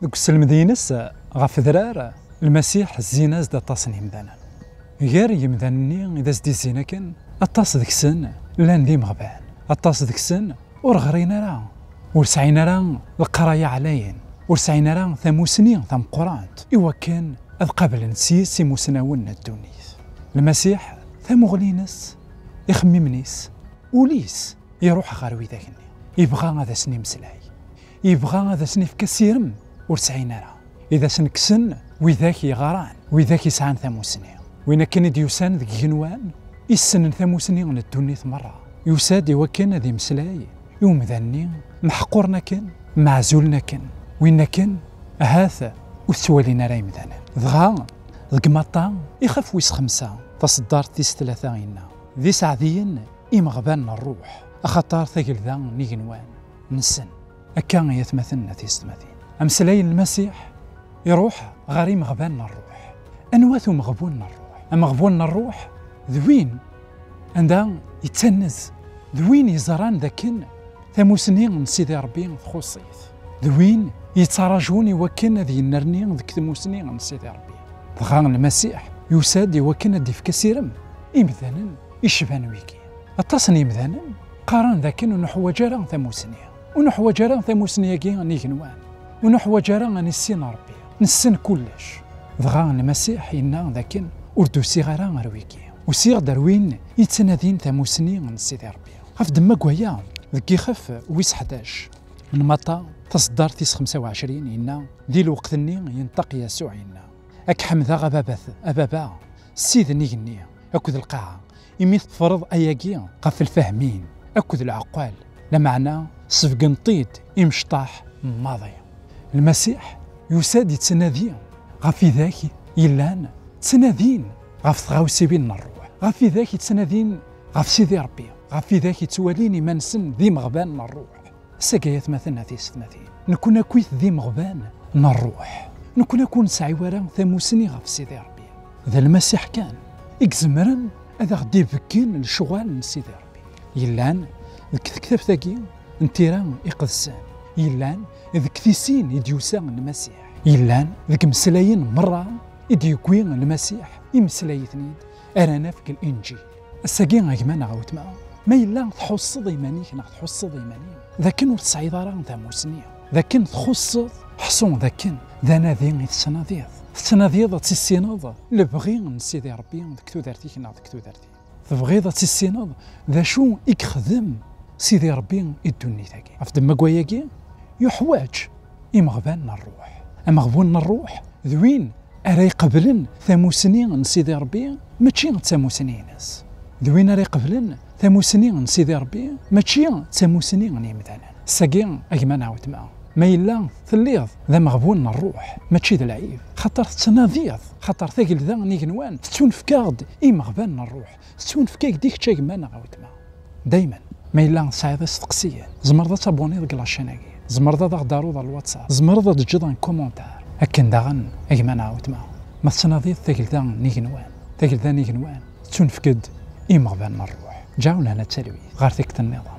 دوك السلمدينس غاف ذرار المسيح الزيناز دا طاسن يمدانا غير يمدانني إذا زدي زينا كان أطاس ديك السن لان ديم غبان أطاس ديك السن ورغرينا راه ورسعينا راه القراية عليين ورسعينا راه ثموسنين ثم قرانت إوا كان أذ قبل نسيس مسناون الدونيس المسيح ثمغلينس يخممنيس وليس يروح غير ويداكني يبغى هذا سني مسلاي يبغى هذا سني في كسيرم ورسعينا راه إذا سنكسن وذاك يغران وذاك يسعان ثموسنين وين كان ديوسان ذيك جنوان يسن ثموسنين من الدنيا مرة يساد وكان ذي مسلاي يوم ذني محقورنا كان معزولنا كان وين كان هذا وسوالينا راي مذانا ضغا القمطان يخاف ويس خمسة تصدار تيس ثلاثة عينا ذي سعديين إمغبان الروح أخطار ثقل ذا نيجنوان نسن أكان يتمثلنا تيس تمثين أمسلاي المسيح يروح غريم غبان الروح أنواثو مغبون الروح أمغبون الروح ذوين عندها يتسنز ذوين يزران ذاكن ثموسنين سيدي ربي خصيث ذوين يتراجوني وكن ذي النرنين ذك ثموسنين سيدي ربي ضغان المسيح يساد وكن دي في كسيرم إمذانا يشبان ويكي التصني مذانا قارن ذاكن ونحو جاران ثموسنين ونحو جاران ثموسنين كي نيكنوان ونحو جاران نسين ربي نسن كلش ضغان المسيح ينا ذاكن أردو صغارا غرويكي وصيغ دروين يتسنادين ثموسنين سيدي ربي خاف دما كوايا ذكي خاف ويس 11 من مطا تصدر تيس 25 ينا ذي الوقت ني ينطق يسوع ينا اك حمذا أبابا السيد نيغني اكد القاعة يميث تفرض اياكي قف الفاهمين اكد العقال لمعنى صفق نطيد يمشطاح ماضي المسيح يساد يتسنادين غفي ذاك يلان تسنادين غف ثغاوسي بين الروح غفي ذاك يتسنادين غف سيدي ربي غفي ذاك يتواليني منسن ذي مغبان الروح سقايت مثلنا في ستماثين نكون كويت ذي مغبان الروح نكون سعي ورا ثموسني غف سيدي ربي ذا المسيح كان إكزمرن هذا غدي بكين الشغال سيدي ربي يلان الكتاب ثاقي انتيران يقدسان يلان ذك ثيسين يديوسان المسيح يلان ذك مسلاين مرة يديكوين المسيح يمسلاي ثنيد أرانا في الإنجيل الساقين أجمعنا عاوت معه ما يلا تحصد إيمانيك ناخذ تحصد إيمانيك ذاكن وتصعيد راه ثموسنية ذاكن تخصد حصون ذاكن ذا نادي السناديض السناديض تسيناض لبغي سيدي ربي ذكتو دارتيك ناخذ ذكتو دارتي تبغي تسيناض ذا شو يخدم سيدي ربي الدنيا تاكي أفدم مقوياكي يحواج إمغبان الروح أمغبون الروح ذوين أري قبلن ثموسنين سيدي ربي ماشي ثموسنين ناس ذوين أري قبلن ثموسنين سيدي ربي ماشي ثموسنين مثلا ساقين أجمعنا عاود معاه ما إلا ثليض ذا مغبون الروح ماشي ذا العيب خاطر تناضيض خاطر ثقل ذا نيكنوان تونفكاض مغبان الروح تونفكاك ديك تشاك معنا عاود معاه دايما ما إلا صعيد استقسيا زمرضة تابوني ذاك لاشيناكي زمرضة دارو ذا الواتساب زمرضة تجد كومونتار هكا داغن أجمعنا عاود معاه ما تناضيض ثقل ذا نيكنوان تونفكد مغبان الروح جاونا هنا التلويث غير ثيك النظام